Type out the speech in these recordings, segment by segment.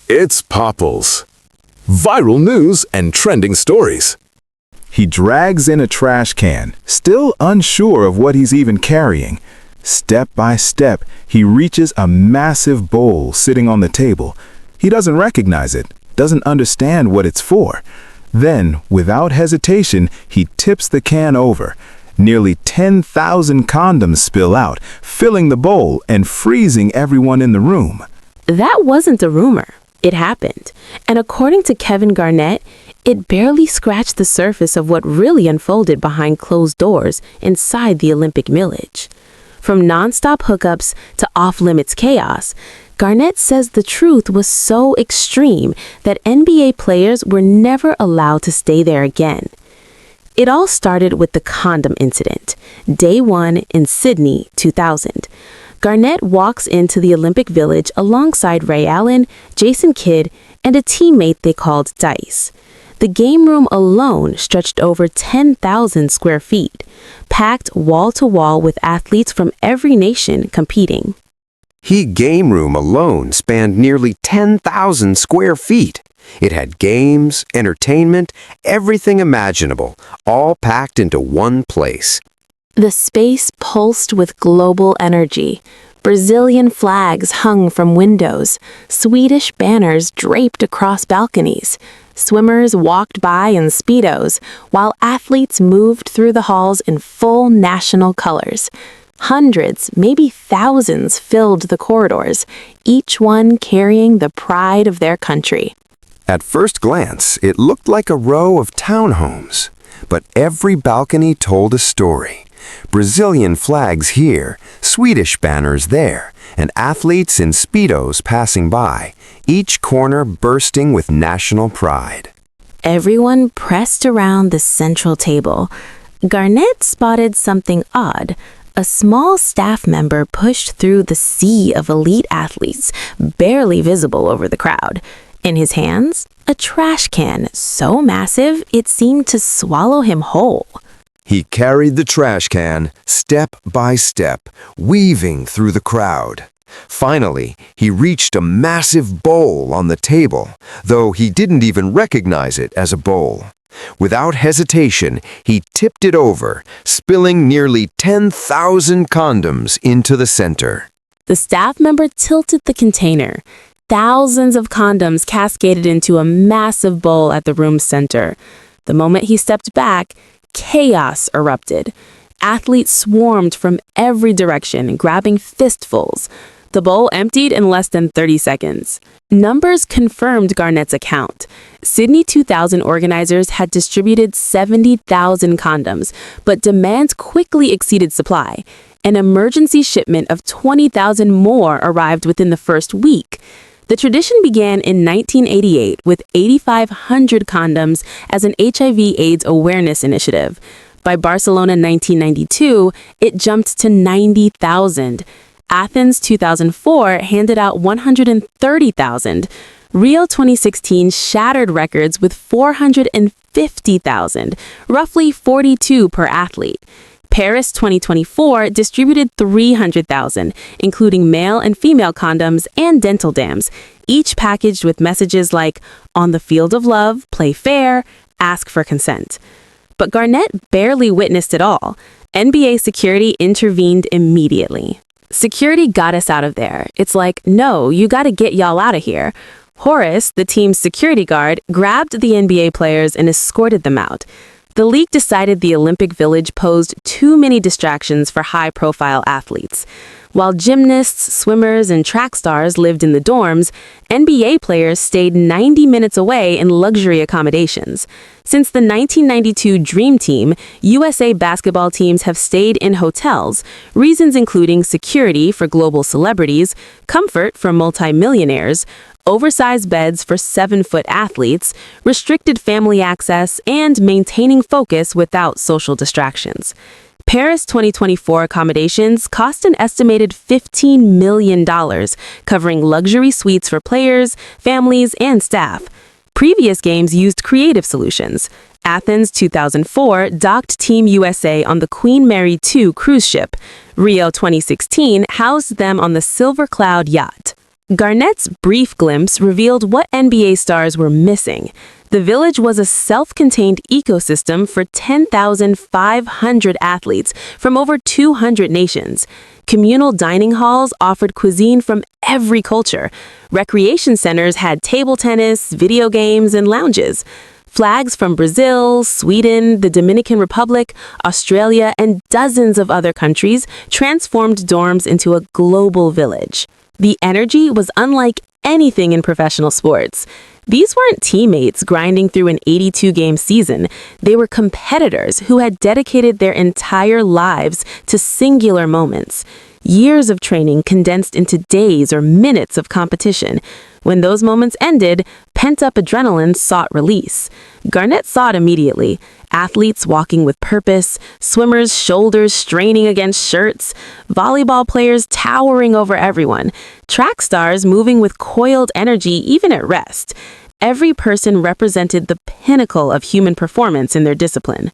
It's Popples. Viral news and trending stories. He drags in a trash can, still unsure of what he's even carrying. Step by step, he reaches a massive bowl sitting on the table. He doesn't recognize it, doesn't understand what it's for. Then, without hesitation, he tips the can over. Nearly 10,000 condoms spill out, filling the bowl and freezing everyone in the room. That wasn't a rumor. It happened. And according to Kevin Garnett, it barely scratched the surface of what really unfolded behind closed doors inside the Olympic Village. From nonstop hookups to off-limits chaos, Garnett says the truth was so extreme that NBA players were never allowed to stay there again. It all started with the condom incident, day 1 in Sydney, 2000. Garnett walks into the Olympic Village alongside Ray Allen, Jason Kidd, and a teammate they called Dice. The game room alone stretched over 10,000 square feet, packed wall-to-wall with athletes from every nation competing. Game room alone spanned nearly 10,000 square feet. It had games, entertainment, everything imaginable, all packed into one place. The space pulsed with global energy. Brazilian flags hung from windows, Swedish banners draped across balconies. Swimmers walked by in Speedos, while athletes moved through the halls in full national colors. Hundreds, maybe thousands, filled the corridors, each one carrying the pride of their country. At first glance, it looked like a row of townhomes, but every balcony told a story. Brazilian flags here, Swedish banners there, and athletes in Speedos passing by, each corner bursting with national pride. Everyone pressed around the central table. Garnett spotted something odd. A small staff member pushed through the sea of elite athletes, barely visible over the crowd. In his hands, a trash can so massive it seemed to swallow him whole. He carried the trash can, step by step, weaving through the crowd. Finally, he reached a massive bowl on the table, though he didn't even recognize it as a bowl. Without hesitation, he tipped it over, spilling nearly 10,000 condoms into the center. The staff member tilted the container. Thousands of condoms cascaded into a massive bowl at the room's center. The moment he stepped back, chaos erupted. Athletes swarmed from every direction, grabbing fistfuls. The bowl emptied in less than 30 seconds. Numbers confirmed Garnett's account. Sydney 2000 organizers had distributed 70,000 condoms, but demand quickly exceeded supply. An emergency shipment of 20,000 more arrived within the first week. The tradition began in 1988 with 8,500 condoms as an HIV/AIDS awareness initiative. By Barcelona 1992, it jumped to 90,000. Athens 2004 handed out 130,000. Rio 2016 shattered records with 450,000, roughly 42 per athlete. Paris 2024 distributed 300,000, including male and female condoms and dental dams, each packaged with messages like, "On the field of love, play fair, ask for consent." But Garnett barely witnessed it all. NBA security intervened immediately. "Security got us out of there. It's like, no, you gotta get y'all out of here." Horace, the team's security guard, grabbed the NBA players and escorted them out. The league decided the Olympic Village posed too many distractions for high-profile athletes. While gymnasts, swimmers, and track stars lived in the dorms, NBA players stayed 90 minutes away in luxury accommodations. Since the 1992 Dream Team, USA basketball teams have stayed in hotels, reasons including security for global celebrities, comfort for multimillionaires, oversized beds for 7-foot athletes, restricted family access, and maintaining focus without social distractions. Paris 2024 accommodations cost an estimated $15 million, covering luxury suites for players, families, and staff. Previous games used creative solutions. Athens 2004 docked Team USA on the Queen Mary II cruise ship. Rio 2016 housed them on the Silver Cloud yacht. Garnett's brief glimpse revealed what NBA stars were missing. The village was a self-contained ecosystem for 10,500 athletes from over 200 nations. Communal dining halls offered cuisine from every culture. Recreation centers had table tennis, video games, and lounges. Flags from Brazil, Sweden, the Dominican Republic, Australia, and dozens of other countries transformed dorms into a global village. The energy was unlike anything in professional sports. These weren't teammates grinding through an 82-game season. They were competitors who had dedicated their entire lives to singular moments. Years of training condensed into days or minutes of competition. When those moments ended, pent-up adrenaline sought release. Garnett saw it immediately. Athletes walking with purpose, swimmers' shoulders straining against shirts, volleyball players towering over everyone, track stars moving with coiled energy even at rest. Every person represented the pinnacle of human performance in their discipline.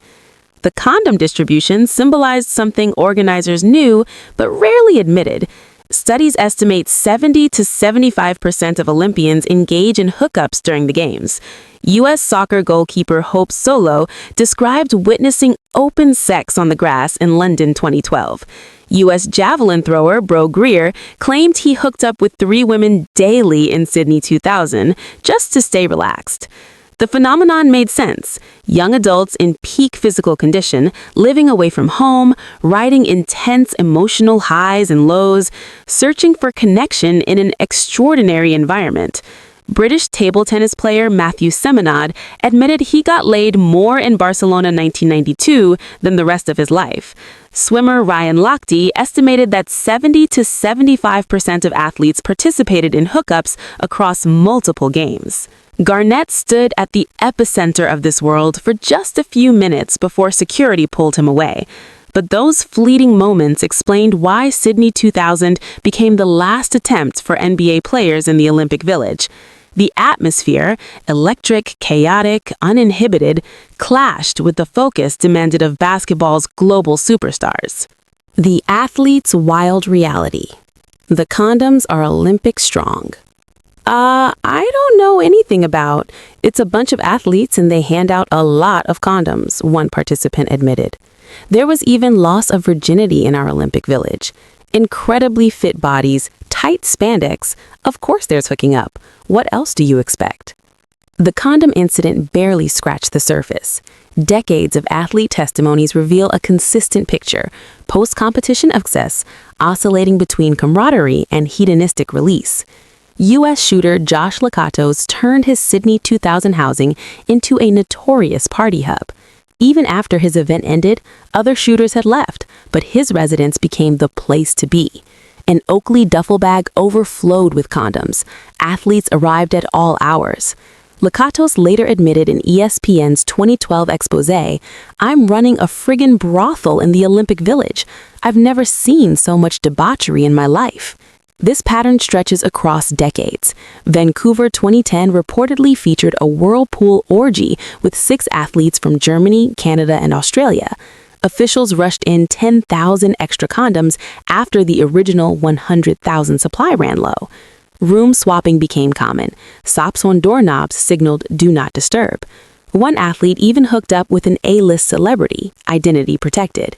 The condom distribution symbolized something organizers knew but rarely admitted. Studies estimate 70 to 75% of Olympians engage in hookups during the games. U.S. soccer goalkeeper Hope Solo described witnessing open sex on the grass in London 2012. U.S. javelin thrower Bro Greer claimed he hooked up with 3 women daily in Sydney 2000 just to stay relaxed. The phenomenon made sense. Young adults in peak physical condition, living away from home, riding intense emotional highs and lows, searching for connection in an extraordinary environment. British table tennis player Matthew Semenad admitted he got laid more in Barcelona 1992 than the rest of his life. Swimmer Ryan Lochte estimated that 70 to 75% of athletes participated in hookups across multiple games. Garnett stood at the epicenter of this world for just a few minutes before security pulled him away. But those fleeting moments explained why Sydney 2000 became the last attempt for NBA players in the Olympic Village. The atmosphere, electric, chaotic, uninhibited, clashed with the focus demanded of basketball's global superstars. The athlete's wild reality. The condoms are Olympic strong. I don't know anything about. It's a bunch of athletes and they hand out a lot of condoms, one participant admitted. There was even loss of virginity in our Olympic Village. Incredibly fit bodies, tight spandex. Of course there's hooking up. What else do you expect? The condom incident barely scratched the surface. Decades of athlete testimonies reveal a consistent picture, post-competition excess, oscillating between camaraderie and hedonistic release. U.S. shooter Josh Lakatos turned his Sydney 2000 housing into a notorious party hub. Even after his event ended, other shooters had left, but his residence became the place to be. An Oakley duffel bag overflowed with condoms. Athletes arrived at all hours. Lakatos later admitted in ESPN's 2012 expose, "I'm running a friggin' brothel in the Olympic Village. I've never seen so much debauchery in my life." This pattern stretches across decades. Vancouver 2010 reportedly featured a whirlpool orgy with 6 athletes from Germany, Canada, and Australia. Officials rushed in 10,000 extra condoms after the original 100,000 supply ran low. Room swapping became common. Sops on doorknobs signaled "do not disturb." One athlete even hooked up with an A-list celebrity, identity protected.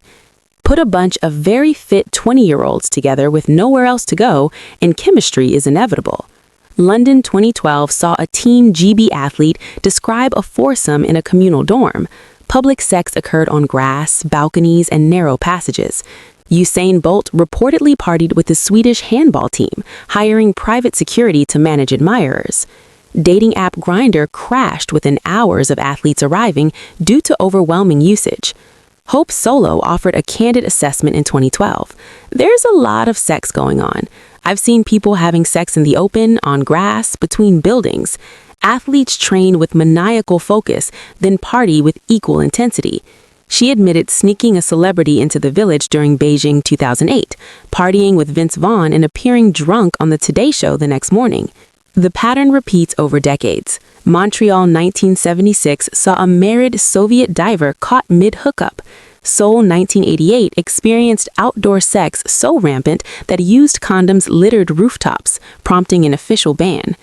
Put a bunch of very fit 20-year-olds together with nowhere else to go, and chemistry is inevitable. London 2012 saw a Team GB athlete describe a foursome in a communal dorm. Public sex occurred on grass, balconies, and narrow passages. Usain Bolt reportedly partied with the Swedish handball team, hiring private security to manage admirers. Dating app Grindr crashed within hours of athletes arriving due to overwhelming usage. Hope Solo offered a candid assessment in 2012. There's a lot of sex going on. I've seen people having sex in the open, on grass, between buildings. Athletes train with maniacal focus, then party with equal intensity. She admitted sneaking a celebrity into the village during Beijing 2008, partying with Vince Vaughn and appearing drunk on the Today Show the next morning. The pattern repeats over decades. Montreal 1976 saw a married Soviet diver caught mid-hookup. Seoul 1988 experienced outdoor sex so rampant that used condoms littered rooftops, prompting an official ban.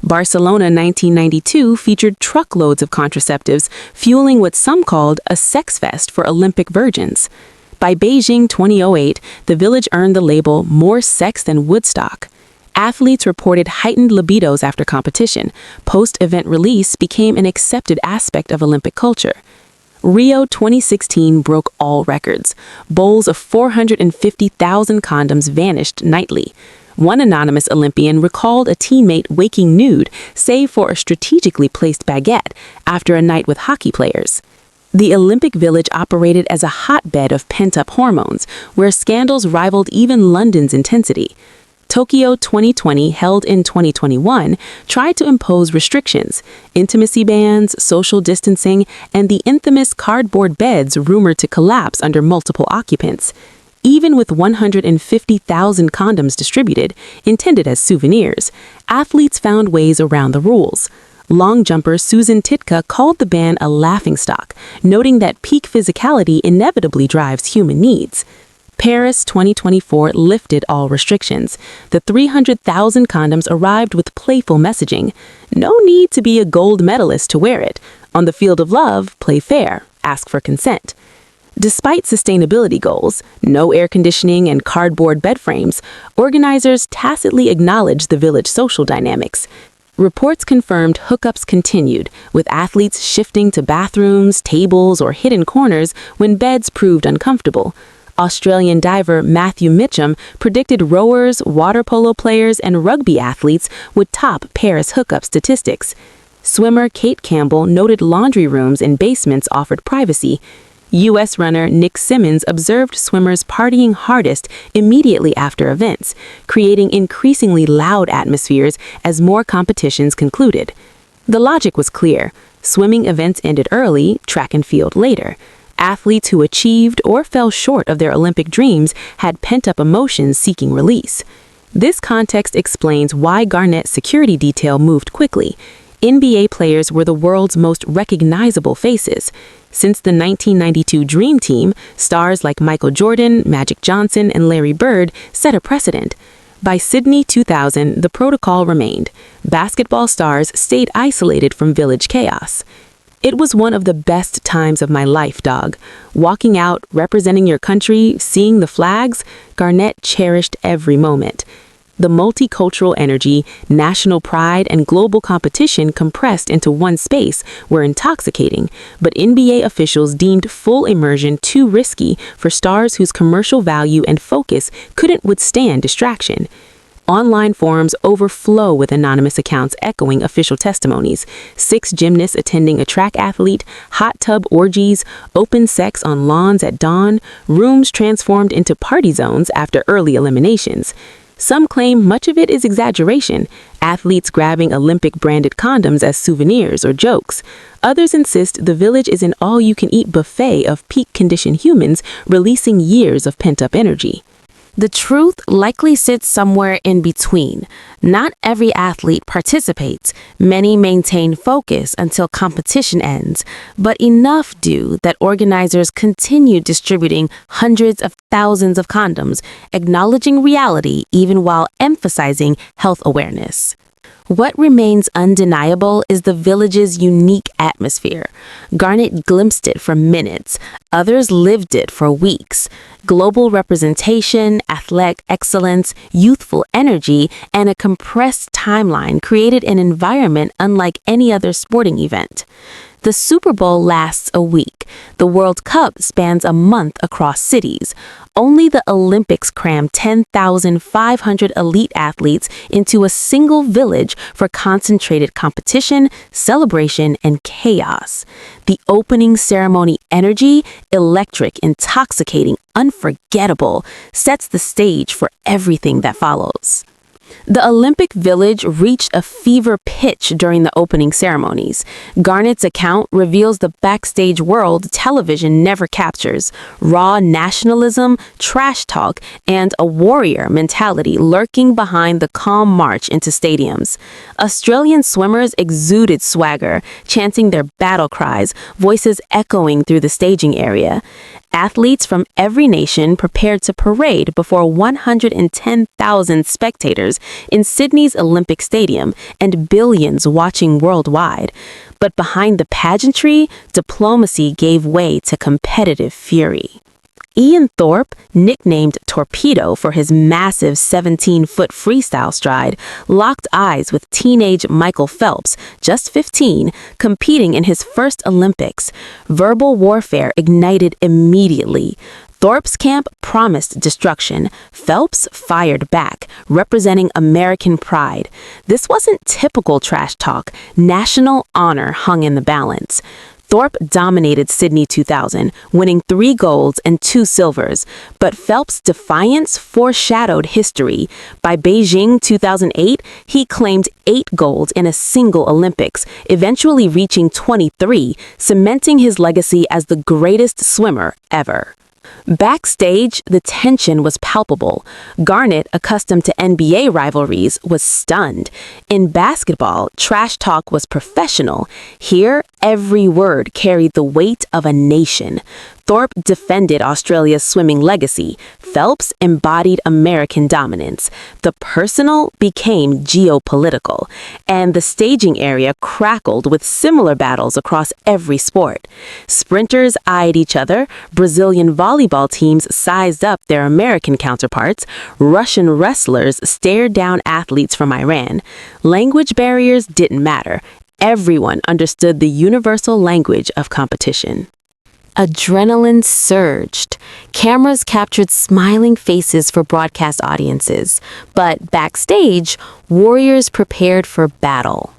Barcelona 1992 featured truckloads of contraceptives, fueling what some called a sex fest for Olympic virgins. By Beijing 2008, the village earned the label More Sex Than Woodstock. Athletes reported heightened libidos after competition. Post-event release became an accepted aspect of Olympic culture. Rio 2016 broke all records. Bowls of 450,000 condoms vanished nightly. One anonymous Olympian recalled a teammate waking nude, save for a strategically placed baguette, after a night with hockey players. The Olympic Village operated as a hotbed of pent-up hormones, where scandals rivaled even London's intensity. Tokyo 2020, held in 2021, tried to impose restrictions, intimacy bans, social distancing, and the infamous cardboard beds rumored to collapse under multiple occupants. Even with 150,000 condoms distributed, intended as souvenirs, athletes found ways around the rules. Long jumper Susan Titka called the ban a laughingstock, noting that peak physicality inevitably drives human needs. Paris 2024 lifted all restrictions. The 300,000 condoms arrived with playful messaging. No need to be a gold medalist to wear it. On the field of love, play fair, ask for consent. Despite sustainability goals, no air conditioning and cardboard bed frames, organizers tacitly acknowledged the village social dynamics. Reports confirmed hookups continued, with athletes shifting to bathrooms, tables, or hidden corners when beds proved uncomfortable. Australian diver Matthew Mitchum predicted rowers, water polo players, and rugby athletes would top Paris hookup statistics. Swimmer Kate Campbell noted laundry rooms and basements offered privacy. U.S. runner Nick Symmonds observed swimmers partying hardest immediately after events, creating increasingly loud atmospheres as more competitions concluded. The logic was clear. Swimming events ended early, track and field later. Athletes who achieved or fell short of their Olympic dreams had pent-up emotions seeking release. This context explains why Garnett's security detail moved quickly. NBA players were the world's most recognizable faces. Since the 1992 Dream Team, stars like Michael Jordan, Magic Johnson, and Larry Bird set a precedent. By Sydney 2000, the protocol remained. Basketball stars stayed isolated from village chaos. It was one of the best times of my life, dog. Walking out, representing your country, seeing the flags, Garnett cherished every moment. The multicultural energy, national pride, and global competition compressed into one space were intoxicating, but NBA officials deemed full immersion too risky for stars whose commercial value and focus couldn't withstand distraction. Online forums overflow with anonymous accounts echoing official testimonies. 6 gymnasts attending a track athlete, hot tub orgies, open sex on lawns at dawn, rooms transformed into party zones after early eliminations. Some claim much of it is exaggeration, athletes grabbing Olympic-branded condoms as souvenirs or jokes. Others insist the village is an all-you-can-eat buffet of peak-condition humans releasing years of pent-up energy. The truth likely sits somewhere in between. Not every athlete participates. Many maintain focus until competition ends, but enough do that organizers continue distributing hundreds of thousands of condoms, acknowledging reality even while emphasizing health awareness. What remains undeniable is the village's unique atmosphere. Garnett glimpsed it for minutes. Others lived it for weeks. Global representation, athletic excellence, youthful energy, and a compressed timeline created an environment unlike any other sporting event. The Super Bowl lasts a week. The World Cup spans a month across cities. Only the Olympics cram 10,500 elite athletes into a single village for concentrated competition, celebration, and chaos. The opening ceremony energy, electric, intoxicating, unforgettable, sets the stage for everything that follows. The Olympic Village reached a fever pitch during the opening ceremonies. Garnett's account reveals the backstage world television never captures: raw nationalism, trash talk, and a warrior mentality lurking behind the calm march into stadiums. Australian swimmers exuded swagger, chanting their battle cries, voices echoing through the staging area. Athletes from every nation prepared to parade before 110,000 spectators in Sydney's Olympic Stadium and billions watching worldwide. But behind the pageantry, diplomacy gave way to competitive fury. Ian Thorpe, nicknamed Torpedo for his massive 17-foot freestyle stride, locked eyes with teenage Michael Phelps, just 15, competing in his first Olympics. Verbal warfare ignited immediately. Thorpe's camp promised destruction. Phelps fired back, representing American pride. This wasn't typical trash talk. National honor hung in the balance. Thorpe dominated Sydney 2000, winning 3 golds and 2 silvers, but Phelps' defiance foreshadowed history. By Beijing 2008, he claimed 8 golds in a single Olympics, eventually reaching 23, cementing his legacy as the greatest swimmer ever. Backstage, the tension was palpable. Garnett, accustomed to NBA rivalries, was stunned. In basketball, trash talk was professional. Here, every word carried the weight of a nation. Thorpe defended Australia's swimming legacy. Phelps embodied American dominance. The personal became geopolitical, and the staging area crackled with similar battles across every sport. Sprinters eyed each other, Brazilian volleyball teams sized up their American counterparts, Russian wrestlers stared down athletes from Iran. Language barriers didn't matter. Everyone understood the universal language of competition. Adrenaline surged. Cameras captured smiling faces for broadcast audiences, but backstage, warriors prepared for battle.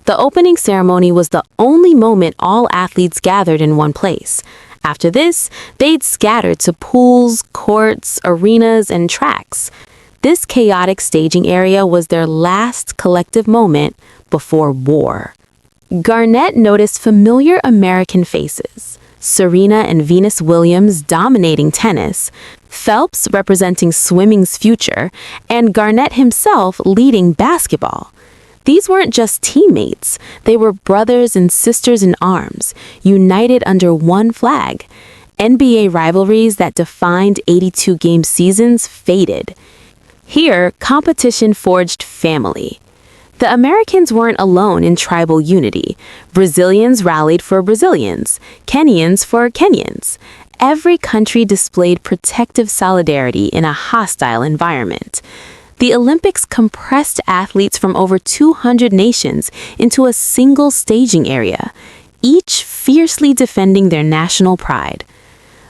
The opening ceremony was the only moment all athletes gathered in one place. After this, they'd scatter to pools, courts, arenas, and tracks. This chaotic staging area was their last collective moment before war. Garnett noticed familiar American faces. Serena and Venus Williams dominating tennis, Phelps representing swimming's future, and Garnett himself leading basketball. These weren't just teammates, they were brothers and sisters in arms, united under one flag. NBA rivalries that defined 82-game seasons faded. Here, competition forged family. The Americans weren't alone in tribal unity. Brazilians rallied for Brazilians, Kenyans for Kenyans. Every country displayed protective solidarity in a hostile environment. The Olympics compressed athletes from over 200 nations into a single staging area, each fiercely defending their national pride.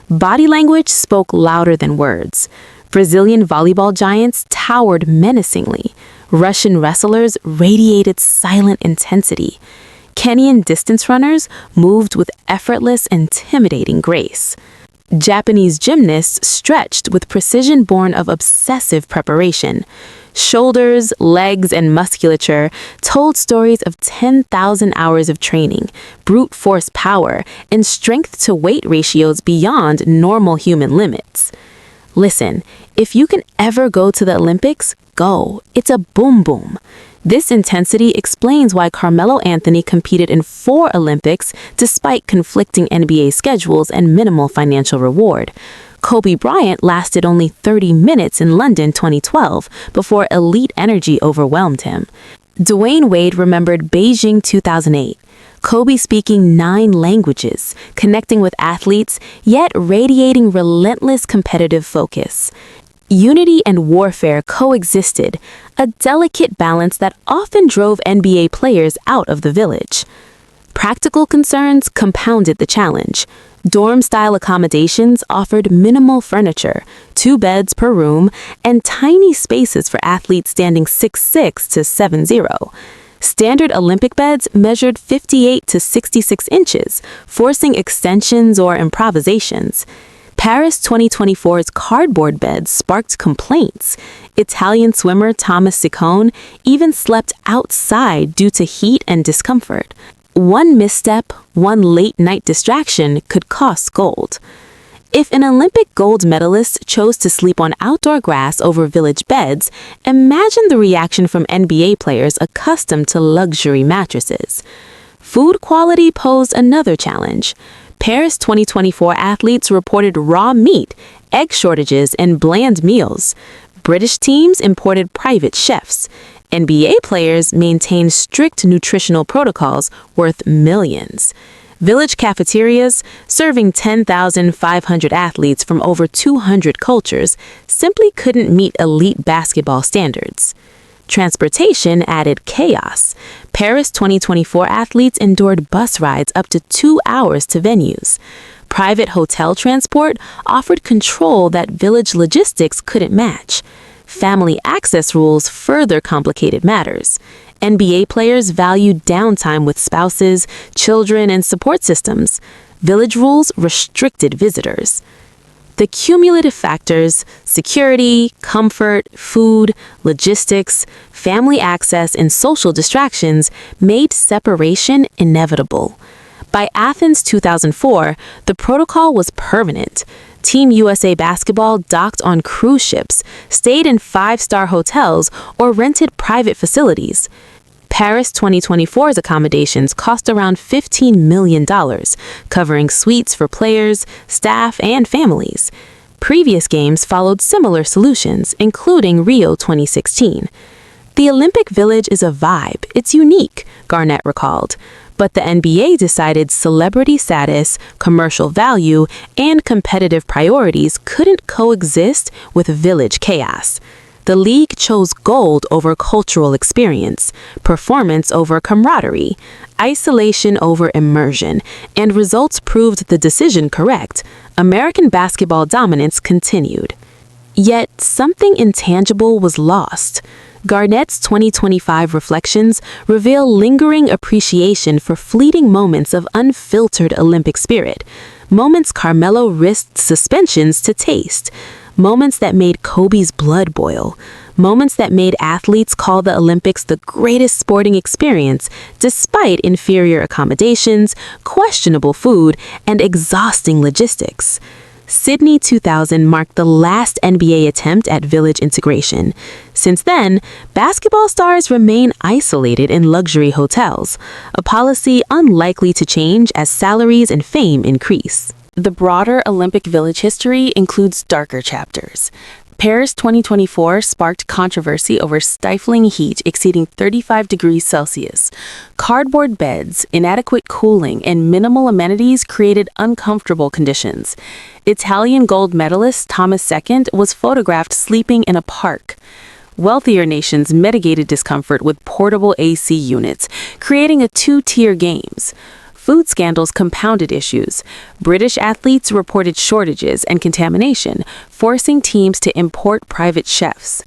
Body language spoke louder than words. Brazilian volleyball giants towered menacingly. Russian wrestlers radiated silent intensity. Kenyan distance runners moved with effortless, intimidating grace. Japanese gymnasts stretched with precision born of obsessive preparation. Shoulders, legs, and musculature told stories of 10,000 hours of training, brute force power, and strength-to-weight ratios beyond normal human limits. Listen, if you can ever go to the Olympics, go. It's a boom boom. This intensity explains why Carmelo Anthony competed in 4 Olympics despite conflicting NBA schedules and minimal financial reward. Kobe Bryant lasted only 30 minutes in London 2012 before elite energy overwhelmed him. Dwayne Wade remembered Beijing 2008. Kobe speaking 9 languages, connecting with athletes, yet radiating relentless competitive focus. Unity and warfare coexisted, a delicate balance that often drove NBA players out of the village. Practical concerns compounded the challenge. Dorm-style accommodations offered minimal furniture, 2 beds per room, and tiny spaces for athletes standing 6'6" to 7'0". Standard Olympic beds measured 58 to 66 inches, forcing extensions or improvisations. Paris 2024's cardboard beds sparked complaints. Italian swimmer Thomas Ciccone even slept outside due to heat and discomfort. One misstep, one late-night distraction could cost gold. If an Olympic gold medalist chose to sleep on outdoor grass over village beds, imagine the reaction from NBA players accustomed to luxury mattresses. Food quality posed another challenge. Paris 2024 athletes reported raw meat, egg shortages, and bland meals. British teams imported private chefs. NBA players maintained strict nutritional protocols worth millions. Village cafeterias, serving 10,500 athletes from over 200 cultures, simply couldn't meet elite basketball standards. Transportation added chaos. Paris 2024 athletes endured bus rides up to 2 hours to venues. Private hotel transport offered control that village logistics couldn't match. Family access rules further complicated matters. NBA players valued downtime with spouses, children, and support systems. Village rules restricted visitors. The cumulative factors, security, comfort, food, logistics, family access, and social distractions made separation inevitable. By Athens 2004, the protocol was permanent. Team USA basketball docked on cruise ships, stayed in 5-star hotels, or rented private facilities. Paris 2024's accommodations cost around $15 million, covering suites for players, staff, and families. Previous games followed similar solutions, including Rio 2016. The Olympic Village is a vibe. It's unique, Garnett recalled. But the NBA decided celebrity status, commercial value, and competitive priorities couldn't coexist with village chaos. The league chose gold over cultural experience, performance over camaraderie, isolation over immersion, and results proved the decision correct. American basketball dominance continued. Yet something intangible was lost. Garnett's 2025 reflections reveal lingering appreciation for fleeting moments of unfiltered Olympic spirit, moments Carmelo risked suspensions to taste, moments that made Kobe's blood boil, moments that made athletes call the Olympics the greatest sporting experience despite inferior accommodations, questionable food, and exhausting logistics. Sydney 2000 marked the last NBA attempt at village integration. Since then, basketball stars remain isolated in luxury hotels, a policy unlikely to change as salaries and fame increase. The broader Olympic Village history includes darker chapters. Paris 2024 sparked controversy over stifling heat exceeding 35 degrees Celsius. Cardboard beds, inadequate cooling, and minimal amenities created uncomfortable conditions. Italian gold medalist Thomas II was photographed sleeping in a park. Wealthier nations mitigated discomfort with portable AC units, creating a two-tier games. Food scandals compounded issues. British athletes reported shortages and contamination, forcing teams to import private chefs.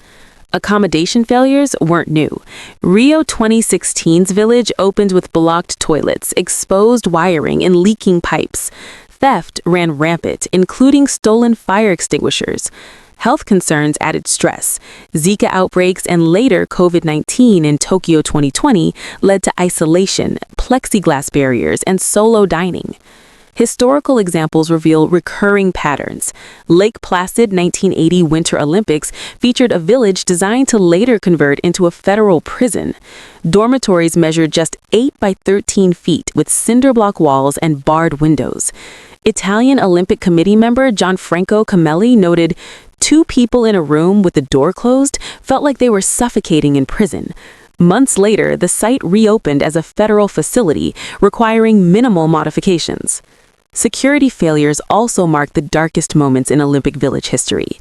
Accommodation failures weren't new. Rio 2016's village opened with blocked toilets, exposed wiring, and leaking pipes. Theft ran rampant, including stolen fire extinguishers. Health concerns added stress. Zika outbreaks and later COVID-19 in Tokyo 2020 led to isolation, plexiglass barriers, and solo dining. Historical examples reveal recurring patterns. Lake Placid 1980 Winter Olympics featured a village designed to later convert into a federal prison. Dormitories measured just 8 by 13 feet with cinder block walls and barred windows. Italian Olympic Committee member Gianfranco Camelli noted, 2 people in a room with the door closed felt like they were suffocating in prison. Months later, the site reopened as a federal facility, requiring minimal modifications. Security failures also marked the darkest moments in Olympic Village history.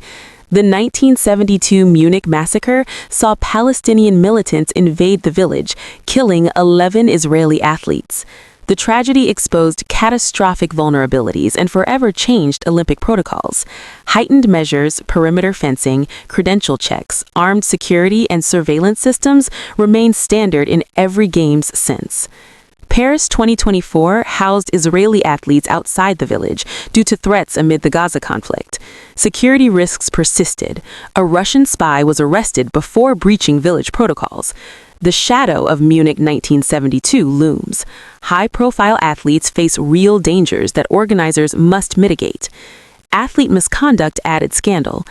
The 1972 Munich massacre saw Palestinian militants invade the village, killing 11 Israeli athletes. The tragedy exposed catastrophic vulnerabilities and forever changed Olympic protocols. Heightened measures, perimeter fencing, credential checks, armed security, and surveillance systems remain standard in every Games since. Paris 2024 housed Israeli athletes outside the village due to threats amid the Gaza conflict. Security risks persisted. A Russian spy was arrested before breaching village protocols. The shadow of Munich 1972 looms. High-profile athletes face real dangers that organizers must mitigate. Athlete misconduct added scandal.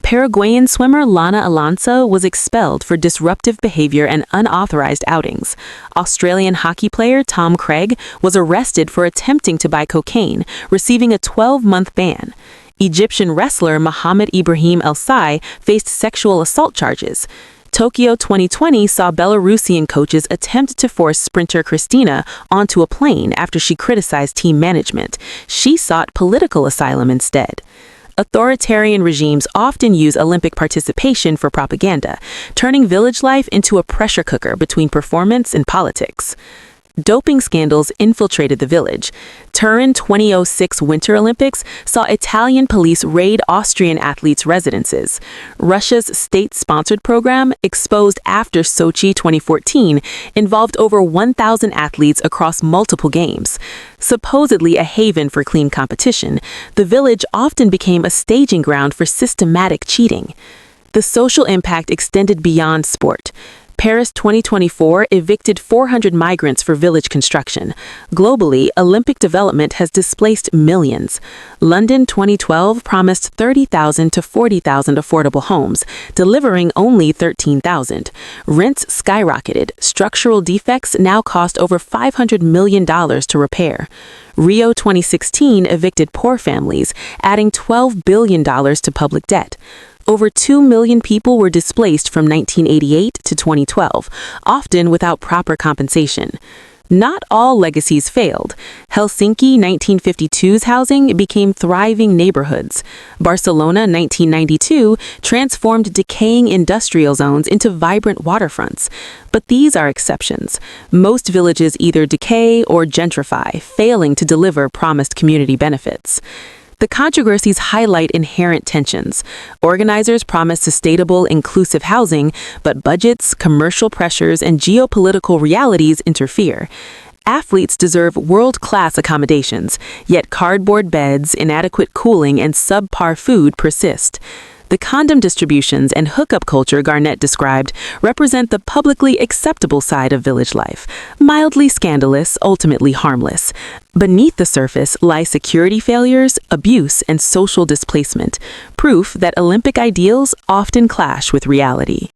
Paraguayan swimmer Lana Alonso was expelled for disruptive behavior and unauthorized outings. Australian hockey player Tom Craig was arrested for attempting to buy cocaine, receiving a 12-month ban. Egyptian wrestler Mohammed Ibrahim El Sai faced sexual assault charges. Tokyo 2020 saw Belarusian coaches attempt to force sprinter Kristina onto a plane after she criticized team management. She sought political asylum instead. Authoritarian regimes often use Olympic participation for propaganda, turning village life into a pressure cooker between performance and politics. Doping scandals infiltrated the village. Turin 2006 Winter Olympics saw Italian police raid Austrian athletes' residences. Russia's state-sponsored program, exposed after Sochi 2014, involved over 1,000 athletes across multiple games. Supposedly a haven for clean competition, the village often became a staging ground for systematic cheating. The social impact extended beyond sport. Paris 2024 evicted 400 migrants for village construction. Globally, Olympic development has displaced millions. London 2012 promised 30,000 to 40,000 affordable homes, delivering only 13,000. Rents skyrocketed. Structural defects now cost over $500 million to repair. Rio 2016 evicted poor families, adding $12 billion to public debt. Over 2 million people were displaced from 1988 to 2012, often without proper compensation. Not all legacies failed. Helsinki 1952's housing became thriving neighborhoods. Barcelona 1992 transformed decaying industrial zones into vibrant waterfronts. But these are exceptions. Most villages either decay or gentrify, failing to deliver promised community benefits. The controversies highlight inherent tensions. Organizers promise sustainable, inclusive housing, but budgets, commercial pressures, and geopolitical realities interfere. Athletes deserve world-class accommodations, yet cardboard beds, inadequate cooling, and subpar food persist. The condom distributions and hookup culture Garnett described represent the publicly acceptable side of village life, mildly scandalous, ultimately harmless. Beneath the surface lie security failures, abuse, and social displacement, proof that Olympic ideals often clash with reality.